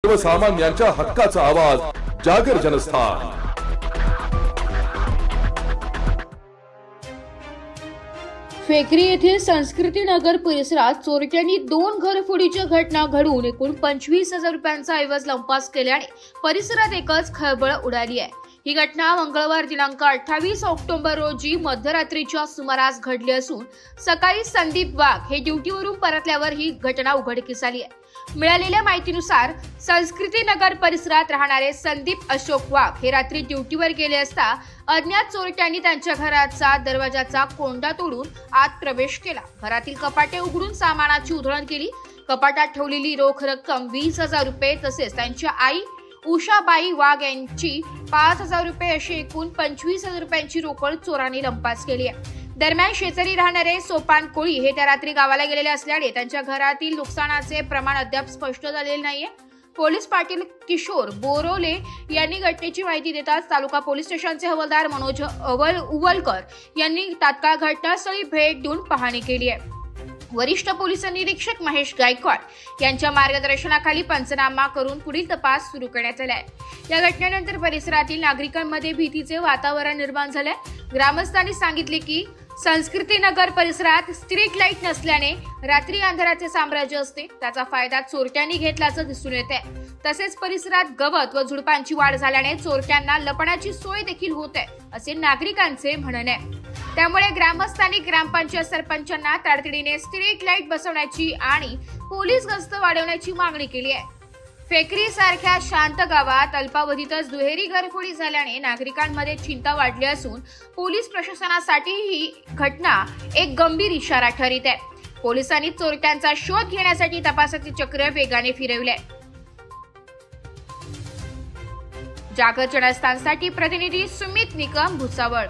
सर्वसामान्यांच्या हक्काचा आवाज जागर जनस्थान। फेकरी येथील संस्कृती नगर परिसरात चोरट्यांनी 2 घरफोडीच्या घटना घडवून एकूण 25,000 रुपयांचा ऐवज लंपास केल्याने परिसरात एकच खळबळ उडाली आहे। ही घटना मंगळवार दिनांक 28 ऑक्टोबर रोजी मध्यरात्रीच्या सुमारास घडली असून सकाळी संदीप वाघ हे ड्युटीवरून परतल्यावर ही घटना उघडकीस आली आहे। मिळालेल्या माहितीनुसार संस्कृती नगर परिसरात राहणारे संदीप अशोक वाघ हे रात्री ड्युटीवर गेले असता अज्ञात चोरट्यांनी त्यांच्या घराचा दरवाजाचा कोंडा तोडून आत प्रवेश केला। घरातील कपाटे उघडून सामानाची उधळण केली। कपाटात ठेवलेली रोख रक्कम 20,000 रुपये तसेच त्यांच्या आई उषाबाई वाघ यांची 5,000 रुपये अशी एकूण 25,000 रुपयांची रोकड चोरांनी लंपास केली आहे। दरम्यान शेजारी राहणारे सोपान कोळी हे त्या रात्री गावाला गेलेले असल्याने त्यांच्या घरातील नुकसानाचे प्रमाण अद्याप स्पष्ट झालेले नाहीये। पोलीस पाटील किशोर बोरोले यांनी घटनेची माहिती देताच तालुका पोलीस स्टेशनचे हवालदार मनोज उवलकर यांनी तात्काळ घटनास्थळी भेट देऊन पाहणी केली आहे। वरिष्ठ पोलीस निरीक्षक महेश गायकवाड यांच्या मार्गदर्शनाखाली पंचनामा करून पुढील तपास सुरू करण्यात आला आहे। या घटनेनंतर परिसरातील नागरिकांमध्ये भीतीचे वातावरण निर्माण झाले। ग्रामस्थांनी सांगितले की संस्कृती नगर परिसरात स्ट्रीट लाईट नसल्याने रात्री अंधाराचे साम्राज्य असते, त्याचा फायदा चोरट्यांनी घेतल्याचं दिसून येते। तसेच परिसरात गवत व झुडपांची वाढ झाल्याने चोरट्यांना लपण्याची सोय देखील होते असे नागरिकांचे म्हणणे आहे। त्यामुळे ग्रामस्थांनी ग्रामपंचायत सरपंचांना तातडीने स्ट्रीट लाईट बसवण्याची आणि पोलीस गस्त वाढवण्याची मागणी केली आहे। फेकरी सारख्या शांत गावात अल्पावधीतच दुहेरी घरफोडी झाल्याने नागरिकांमध्ये चिंता वाढली असून पोलीस प्रशासनासाठी ही घटना एक गंभीर इशारा ठरत आहे। पोलिसांनी चोरट्यांचा शोध घेण्यासाठी तपासाचे चक्र वेगाने फिरवले। जागर जनस्थानसाठी प्रतिनिधी सुमित निकम भुसावळ।